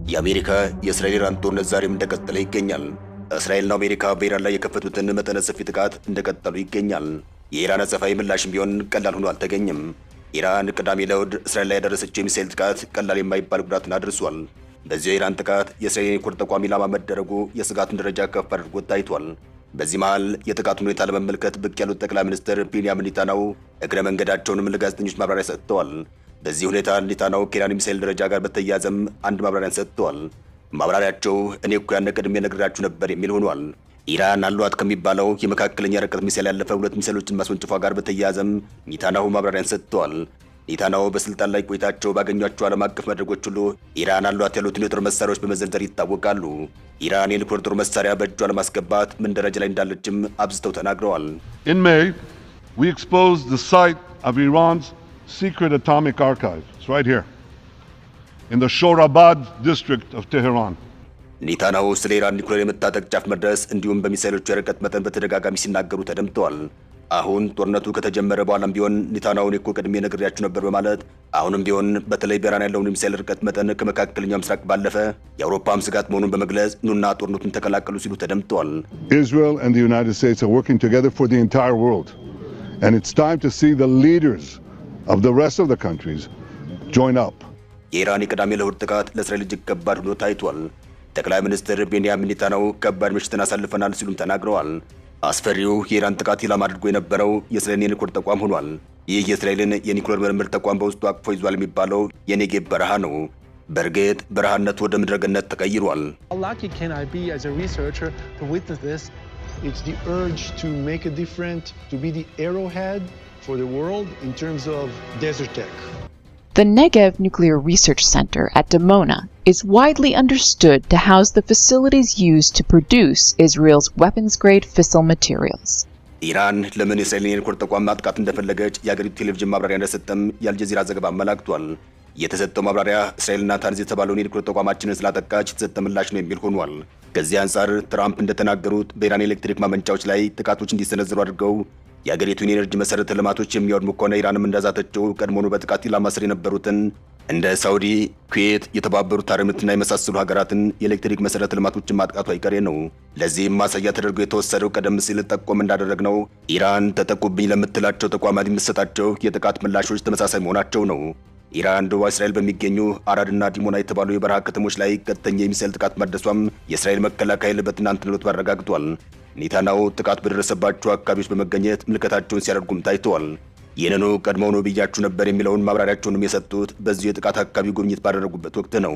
የአሜሪካ የእስራኤል ኢራን ጦርነት ዛሬም እንደቀጠለ ይገኛል። እስራኤልና አሜሪካ በኢራን ላይ የከፈቱትን መጠነ ሰፊ ጥቃት እንደቀጠሉ ይገኛል። የኢራን አጸፋዊ ምላሽም ቢሆን ቀላል ሆኖ አልተገኘም። ኢራን ቅዳሜ ለእሁድ እስራኤል ላይ ያደረሰችው የሚሳኤል ጥቃት ቀላል የማይባል ጉዳትን አድርሷል። በዚህ የኢራን ጥቃት የእስራኤል የኒውክሌር ተቋም ኢላማ መደረጉ የስጋቱን ደረጃ ከፍ አድርጎ ታይቷል። በዚህ መሃል የጥቃቱን ሁኔታ ለመመልከት ብቅ ያሉት ጠቅላይ ሚኒስትር ቤንያሚን ኔታንያሁ እግረ መንገዳቸውንም ለጋዜጠኞች ማብራሪያ ሰጥተዋል። በዚህ ሁኔታ ኔታንያሁ ከኢራን ሚሳኤል ደረጃ ጋር በተያያዘም አንድ ማብራሪያን ሰጥተዋል። ማብራሪያቸው እኔ እኮ ያን ቀድሜ ነግራችሁ ነበር የሚል ሆኗል። ኢራን አሏት ከሚባለው የመካከለኛ ርቀት ሚሳኤል ያለፈ 2 ሚሳኤሎችን ማስወንጨፏ ጋር በተያያዘም ኔታንያሁ ማብራሪያን ሰጥተዋል። ኔታንያሁ በስልጣን ላይ ቆይታቸው ባገኟቸው ዓለም አቀፍ መድረኮች ሁሉ ኢራን አሏት ያሉትን የጦር መሳሪያዎች በመዘርዘር ይታወቃሉ። ኢራን የኒውክሌር ጦር መሳሪያ በእጇ ለማስገባት ምን ደረጃ ላይ እንዳለችም አብዝተው ተናግረዋል። In May, we exposed the site of Iran's secret atomic archive. It's right here, in the Shorabad district of Tehran. ኔታንያሁ ስለ ኢራን ኒውክሌር የመታጠቅ ጫፍ መድረስ እንዲሁም በሚሳኤሎቹ የርቀት መጠን በተደጋጋሚ ሲናገሩ ተደምጠዋል። አሁን ጦርነቱ ከተጀመረ በኋላም ቢሆን ኔታንያሁ እኔ እኮ ቀድሜ ነግሬያችሁ ነበር በማለት አሁንም ቢሆን በተለይ በኢራን ያለውን የሚሳኤል ርቀት መጠን ከመካከለኛው ምስራቅ ባለፈ የአውሮፓም ስጋት መሆኑን በመግለጽ ኑና ጦርነቱን ተቀላቀሉ ሲሉ ተደምጠዋል። Israel and the United States are working together for the entire world, and it's time to see the leaders of the rest of the countries join up. የኢራን የቅዳሜ ለእሁድ ጥቃት ለእስራኤል እጅግ ከባድ ሆኖ ታይቷል። ጠቅላይ ሚኒስትር ቤንያሚን ኔታንያሁ ከባድ ምሽትን አሳልፈናል ሲሉም ተናግረዋል። አስፈሪው የኢራን ጥቃት ኢላማ አድርጎ የነበረው የእስራኤል የኒውክሌር ተቋም ሆኗል። ይህ የእስራኤልን የኒውክሌር ምርምር ተቋም በውስጡ አቅፎ ይዟል የሚባለው የኔጌቭ በረሃ ነው። በእርግጥ በረሃነቱ ወደ ምድረገነት ተቀይሯል። How lucky can I be as a researcher to witness this? It's the urge to make a difference, to be the arrowhead for the world in terms of desert tech. The Negev Nuclear Research Center at Dimona is widely understood to house the facilities used to produce Israel's weapons-grade fissile materials. ኢራን ለምን የእስራኤልን የኒውክሌር ተቋም ማጥቃት እንደፈለገች የአገሪቱ ቴሌቪዥን ማብራሪያ እንደሰጠም የአልጀዚራ ዘገባ አመላክቷል። የተሰጠው ማብራሪያ እስራኤልና ናታንዝ የተባለውን የኒውክሌር ተቋማችንን ስላጠቃች የተሰጠ ምላሽ ነው የሚል ሆኗል። ከዚህ አንጻር ትራምፕ እንደተናገሩት በኢራን የኤሌክትሪክ ማመንጫዎች ላይ ጥቃቶች እንዲሰነዝሩ አድርገው የአገሪቱን የኤነርጂ መሰረተ ልማቶች የሚያወድሙ ከሆነ ኢራንም እንዳዛተችው ቀድሞውኑ በጥቃት ኢላማ ስር የነበሩትን እንደ ሳውዲ፣ ኩዌት፣ የተባበሩት አረብ ኤሚሬትና የመሳሰሉ ሀገራትን የኤሌክትሪክ መሰረተ ልማቶችን ማጥቃቱ አይቀሬ ነው። ለዚህም ማሳያ ተደርጎ የተወሰደው ቀደም ሲል ጠቆም እንዳደረግነው ኢራን ተጠቁብኝ ለምትላቸው ተቋማት የምትሰጣቸው የጥቃት ምላሾች ተመሳሳይ መሆናቸው ነው። ኢራን ደቡብ እስራኤል በሚገኙ አራድና ዲሞና የተባሉ የበረሃ ከተሞች ላይ ቀጥተኛ የሚሳኤል ጥቃት ማድረሷም የእስራኤል መከላከያ ኃይል በትናንትናው ዕለት አረጋግጧል። ኔታንያሁ ጥቃት በደረሰባቸው አካባቢዎች በመገኘት ምልከታቸውን ሲያደርጉም ታይተዋል። ይህንኑ ቀድሞውኑ ብያችሁ ነበር የሚለውን ማብራሪያቸውንም የሰጡት በዚሁ የጥቃት አካባቢ ጉብኝት ባደረጉበት ወቅት ነው።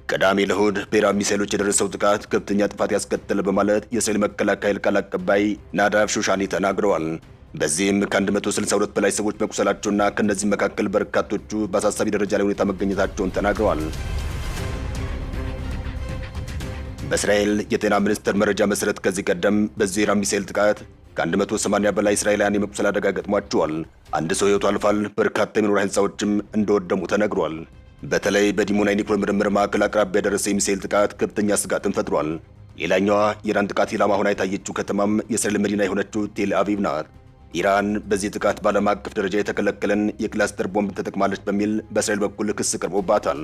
ቅዳሜ ለእሁድ በኢራን ሚሳኤሎች የደረሰው ጥቃት ከፍተኛ ጥፋት ያስከተለ በማለት የእስራኤል መከላከያ ኃይል ቃል አቀባይ ናዳቭ ሾሻኒ ተናግረዋል። በዚህም ከ162 በላይ ሰዎች መቁሰላቸውና ከእነዚህም መካከል በርካቶቹ በአሳሳቢ ደረጃ ላይ ሁኔታ መገኘታቸውን ተናግረዋል። በእስራኤል የጤና ሚኒስቴር መረጃ መሰረት ከዚህ ቀደም በዚህ ኢራን ሚሳኤል ጥቃት ከ180 በላይ እስራኤላውያን የመቁሰል አደጋ ገጥሟቸዋል። አንድ ሰው ሕይወቱ አልፏል። በርካታ የመኖሪያ ሕንፃዎችም እንደወደሙ ተነግሯል። በተለይ በዲሞና የኒውክሌር ምርምር ማዕከል አቅራቢያ የደረሰ የሚሳኤል ጥቃት ከፍተኛ ስጋትን ፈጥሯል። ሌላኛዋ የኢራን ጥቃት ኢላማ ሆና የታየችው ከተማም የእስራኤል መዲና የሆነችው ቴል አቪቭ ናት። ኢራን በዚህ ጥቃት በዓለም አቀፍ ደረጃ የተከለከለን የክላስተር ቦምብ ተጠቅማለች በሚል በእስራኤል በኩል ክስ ቀርቦባታል።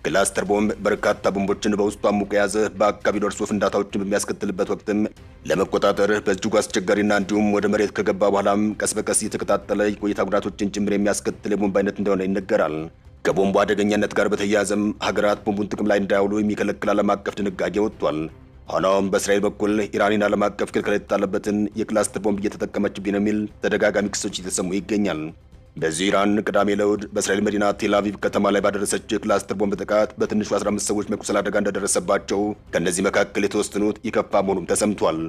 ክላስተር ቦምብ በርካታ ቦምቦችን በውስጡ አሙቆ የያዘ በአካባቢው ደርሶ ፍንዳታዎችን በሚያስከትልበት ወቅትም ለመቆጣጠር በእጅጉ አስቸጋሪና እንዲሁም ወደ መሬት ከገባ በኋላም ቀስ በቀስ የተቀጣጠለ የቆይታ ጉዳቶችን ጭምር የሚያስከትል የቦምብ አይነት እንደሆነ ይነገራል። ከቦምቡ አደገኛነት ጋር በተያያዘም ሀገራት ቦምቡን ጥቅም ላይ እንዳያውሉ የሚከለክል ዓለም አቀፍ ድንጋጌ ወጥቷል። ሆኖም በእስራኤል በኩል ኢራንን ዓለም አቀፍ ክልከላ የተጣለበትን የክላስተር ቦምብ እየተጠቀመችብኝ ነው የሚል ተደጋጋሚ ክሶች እየተሰሙ ይገኛል። በዚህ ኢራን ቅዳሜ ለእሁድ በእስራኤል መዲና ቴል አቪቭ ከተማ ላይ ባደረሰችው የክላስተር ቦምብ ጥቃት በትንሹ 15 ሰዎች መቁሰል አደጋ እንደደረሰባቸው ከእነዚህ መካከል የተወሰኑት የከፋ መሆኑም ተሰምቷል።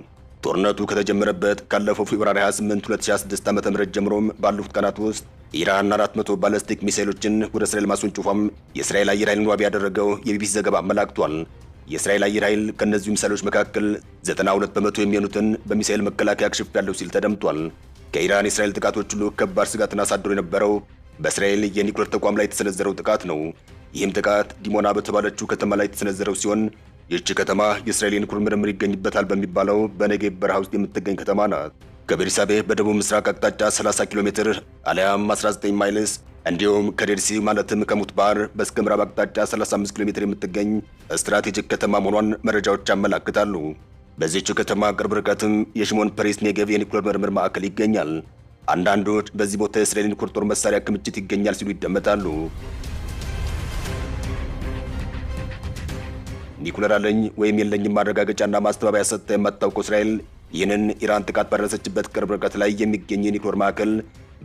ጦርነቱ ከተጀመረበት ካለፈው ፌብሩዋሪ 28 2026 ዓ.ም ጀምሮም ባለፉት ቀናት ውስጥ ኢራን 400 ባለስቲክ ሚሳኤሎችን ወደ እስራኤል ማስወንጨፏም የእስራኤል አየር ኃይልን ዋቢ ያደረገው የቢቢሲ ዘገባ አመላክቷል። የእስራኤል አየር ኃይል ከእነዚሁ ሚሳኤሎች መካከል 92 በመቶ የሚሆኑትን በሚሳኤል መከላከያ አክሽፍ ያለው ሲል ተደምጧል። ከኢራን የእስራኤል ጥቃቶች ሁሉ ከባድ ስጋትን አሳድሮ የነበረው በእስራኤል የኒውክሌር ተቋም ላይ የተሰነዘረው ጥቃት ነው። ይህም ጥቃት ዲሞና በተባለችው ከተማ ላይ የተሰነዘረው ሲሆን ይህች ከተማ የእስራኤል የኒውክሌር ምርምር ይገኝበታል በሚባለው በኔጌቭ በረሃ ውስጥ የምትገኝ ከተማ ናት። ከቤርሳቤህ በደቡብ ምስራቅ አቅጣጫ 30 ኪሎ ሜትር አሊያም 19 ማይልስ እንዲሁም ከዴድ ሲ ማለትም ከሙት ባህር በስተ ምዕራብ አቅጣጫ 35 ኪሎ ሜትር የምትገኝ ስትራቴጂክ ከተማ መሆኗን መረጃዎች ያመላክታሉ። በዚህች ከተማ ቅርብ ርቀትም የሽሞን ፔሬስ ኔጌቭ የኒውክሌር ምርምር ማዕከል ይገኛል። አንዳንዶች በዚህ ቦታ የእስራኤል ኒውክሌር ጦር መሳሪያ ክምችት ይገኛል ሲሉ ይደመጣሉ። ኒውክሌር አለኝ ወይም የለኝም ማረጋገጫና ማስተባበያ ሰጥታ የማታውቀው እስራኤል ይህንን ኢራን ጥቃት ባደረሰችበት ቅርብ ርቀት ላይ የሚገኝ የኒውክሌር ማዕከል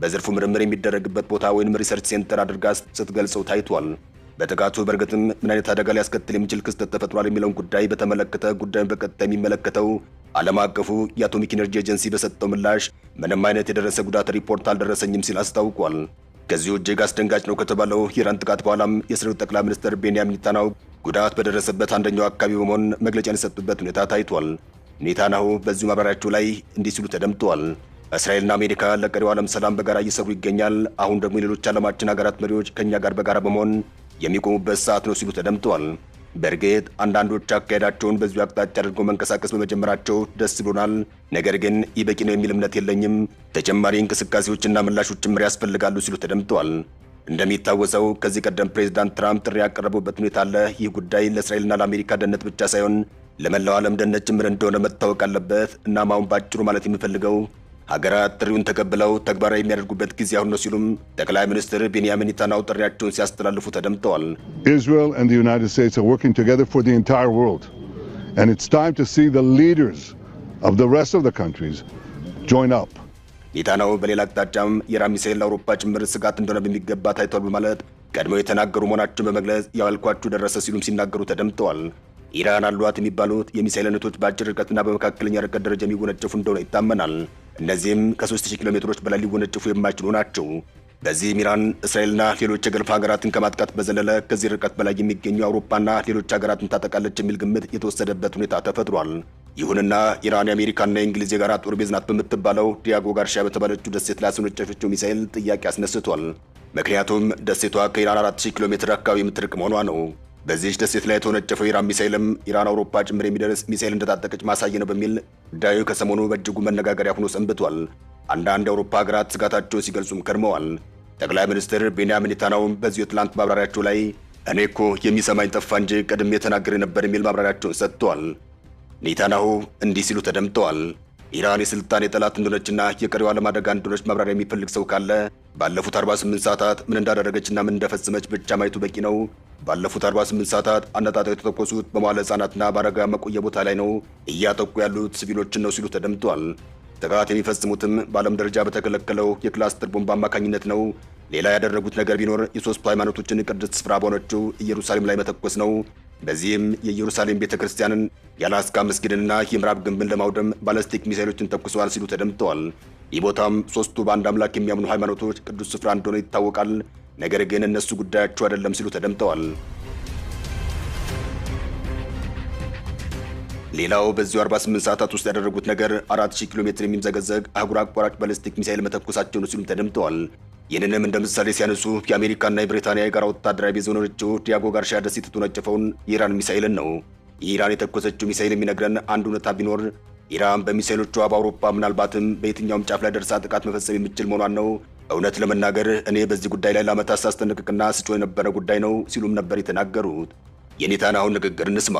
በዘርፉ ምርምር የሚደረግበት ቦታ ወይም ሪሰርች ሴንተር አድርጋ ስትገልጸው ታይቷል። በጥቃቱ በእርግጥም ምን አይነት አደጋ ሊያስከትል የሚችል ክስተት ተፈጥሯል የሚለውን ጉዳይ በተመለከተ ጉዳዩን በቀጥታ የሚመለከተው ዓለም አቀፉ የአቶሚክ ኢነርጂ ኤጀንሲ በሰጠው ምላሽ ምንም አይነት የደረሰ ጉዳት ሪፖርት አልደረሰኝም ሲል አስታውቋል። ከዚሁ እጅግ አስደንጋጭ ነው ከተባለው የኢራን ጥቃት በኋላም የእስራኤል ጠቅላይ ሚኒስትር ቤንያሚን ኔታንያሁ ጉዳት በደረሰበት አንደኛው አካባቢ በመሆን መግለጫን የሰጡበት ሁኔታ ታይቷል። ኔታንያሁ በዚሁ ማብራሪያቸው ላይ እንዲህ ሲሉ ተደምጠዋል። እስራኤልና አሜሪካ ለቀሪው ዓለም ሰላም በጋራ እየሰሩ ይገኛል። አሁን ደግሞ የሌሎች ዓለማችን ሀገራት መሪዎች ከኛ ጋር በጋራ በመሆን የሚቆሙበት ሰዓት ነው ሲሉ ተደምጠዋል። በእርግጥ አንዳንዶች አካሄዳቸውን በዚሁ አቅጣጫ አድርገው መንቀሳቀስ በመጀመራቸው ደስ ብሎናል፣ ነገር ግን ይህ በቂ ነው የሚል እምነት የለኝም፣ ተጨማሪ እንቅስቃሴዎችና ምላሾች ጭምር ያስፈልጋሉ ሲሉ ተደምጠዋል። እንደሚታወሰው ከዚህ ቀደም ፕሬዝዳንት ትራምፕ ጥሪ ያቀረቡበት ሁኔታ አለ። ይህ ጉዳይ ለእስራኤልና ለአሜሪካ ደህንነት ብቻ ሳይሆን ለመላው ዓለም ደህንነት ጭምር እንደሆነ መታወቅ አለበት። እናም አሁን ባጭሩ ማለት የምፈልገው ሀገራት ጥሪውን ተቀብለው ተግባራዊ የሚያደርጉበት ጊዜ አሁን ነው ሲሉም ጠቅላይ ሚኒስትር ቤንያሚን ኔታንያሁ ጥሪያቸውን ሲያስተላልፉ ተደምጠዋል። Israel and the United States are working together for the entire world. And it's time to see the leaders of the rest of the countries join up. ኔታንያሁ በሌላ አቅጣጫም የኢራን ሚሳኤል ለአውሮፓ ጭምር ስጋት እንደሆነ በሚገባ ታይቷል በማለት ቀድመው የተናገሩ መሆናቸውን በመግለጽ ያልኳችሁ ደረሰ ሲሉም ሲናገሩ ተደምጠዋል። ኢራን አሏት የሚባሉት የሚሳኤል አይነቶች በአጭር ርቀትና በመካከለኛ ርቀት ደረጃ የሚወነጨፉ እንደሆነ ይታመናል። እነዚህም ከ3000 ኪሎ ሜትሮች በላይ ሊወነጨፉ የማይችሉ ናቸው። በዚህም ኢራን እስራኤልና ሌሎች የገልፍ ሀገራትን ከማጥቃት በዘለለ ከዚህ ርቀት በላይ የሚገኙ አውሮፓና ሌሎች ሀገራትን ታጠቃለች የሚል ግምት የተወሰደበት ሁኔታ ተፈጥሯል። ይሁንና ኢራን የአሜሪካና የእንግሊዝ የጋራ ጦር ቤዝ ናት በምትባለው ዲያጎ ጋርሺያ በተባለችው ደሴት ላይ ያስወነጨፈችው ሚሳኤል ጥያቄ አስነስቷል። ምክንያቱም ደሴቷ ከኢራን 4000 ኪሎ ሜትር አካባቢ የምትርቅ መሆኗ ነው። በዚህች ደሴት ላይ የተወነጨፈው ኢራን ሚሳኤልም ኢራን አውሮፓ ጭምር የሚደርስ ሚሳኤል እንደታጠቀች ማሳየ ነው በሚል ጉዳዩ ከሰሞኑ በእጅጉ መነጋገሪያ ሆኖ ሰንብቷል። አንዳንድ የአውሮፓ ሀገራት ስጋታቸውን ሲገልጹም ከርመዋል። ጠቅላይ ሚኒስትር ቤንያሚን ኔታንያሁም በዚሁ የትላንት ማብራሪያቸው ላይ እኔ እኮ የሚሰማኝ ጠፋ እንጂ ቀድሜ ተናግሬ ነበር የሚል ማብራሪያቸውን ሰጥተዋል። ኔታንያሁ እንዲህ ሲሉ ተደምጠዋል። ኢራን የስልጣኔ ጠላት እንደሆነችና የቀሪው ዓለም አደጋ እንደሆነች ማብራሪያ የሚፈልግ ሰው ካለ ባለፉት 48 ሰዓታት ምን እንዳደረገችና ምን እንደፈጸመች ብቻ ማየቱ በቂ ነው። ባለፉት 48 ሰዓታት አነጣጣው የተተኮሱት በመዋለ ሕጻናትና በአረጋውያን መቆያ ቦታ ላይ ነው። እያጠቁ ያሉት ሲቪሎችን ነው ሲሉ ተደምጠዋል። ጥቃት የሚፈጽሙትም በዓለም ደረጃ በተከለከለው የክላስተር ቦምብ አማካኝነት ነው። ሌላ ያደረጉት ነገር ቢኖር የሶስቱ ሃይማኖቶችን ቅድስት ስፍራ በሆነችው ኢየሩሳሌም ላይ መተኮስ ነው። በዚህም የኢየሩሳሌም ቤተክርስቲያንን፣ የአላስካ መስጊድንና የምዕራብ ግንብን ለማውደም ባለስቲክ ሚሳይሎችን ተኩሰዋል ሲሉ ተደምጠዋል። ይህ ቦታም ሶስቱ በአንድ አምላክ የሚያምኑ ሃይማኖቶች ቅዱስ ስፍራ እንደሆነ ይታወቃል። ነገር ግን እነሱ ጉዳያቸው አይደለም ሲሉ ተደምጠዋል። ሌላው በዚሁ 48 ሰዓታት ውስጥ ያደረጉት ነገር 4000 ኪሎ ሜትር የሚምዘገዘግ አህጉር አቋራጭ ባለስቲክ ሚሳይል መተኮሳቸው ነው ሲሉም ተደምጠዋል። ይህንንም እንደ ምሳሌ ሲያነሱ የአሜሪካና የብሪታንያ የጋራ ወታደራዊ ቤዝ የሆነችው ዲያጎ ጋርሺያ ደሴት የተወነጨፈውን የኢራን ሚሳይልን ነው። የኢራን የተኮሰችው ሚሳይል የሚነግረን አንድ እውነታ ቢኖር ኢራን በሚሳይሎቿ በአውሮፓ ምናልባትም በየትኛውም ጫፍ ላይ ደርሳ ጥቃት መፈጸም የምትችል መሆኗን ነው። እውነት ለመናገር እኔ በዚህ ጉዳይ ላይ ለዓመታት ሳስጠነቅቅና ስጮህ የነበረ ጉዳይ ነው ሲሉም ነበር የተናገሩት። የኔታንያሁን ንግግር እንስማ።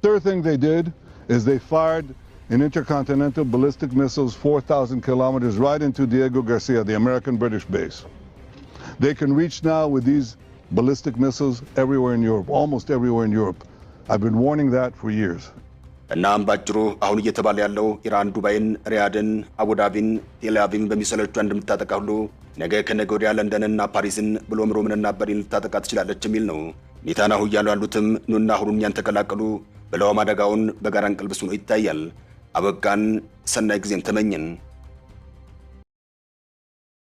Third thing they did is they fired an intercontinental ballistic missiles 4,000 kilometers right into Diego Garcia, the American-British base. They can reach now with these ballistic missiles everywhere in Europe, almost everywhere in Europe. I've been warning that for years. እናም ባጭሩ አሁን እየተባለ ያለው ኢራን ዱባይን፣ ሪያድን፣ አቡዳቢን፣ ቴልአቪቭን በሚሳይሎቿ እንደምታጠቃ ሁሉ ነገ ከነገ ወዲያ ለንደንና ፓሪስን ብሎም ሮምንና በርሊንን ልታጠቃ ትችላለች የሚል ነው። ኔታንያሁ እያሉ ያሉትም ኑና አሁኑን እኛን ተቀላቀሉ ብለውም አደጋውን በጋራ እንቅልብስ ሆኖ ይታያል። አበቃን። ሰናይ ጊዜን ተመኘን።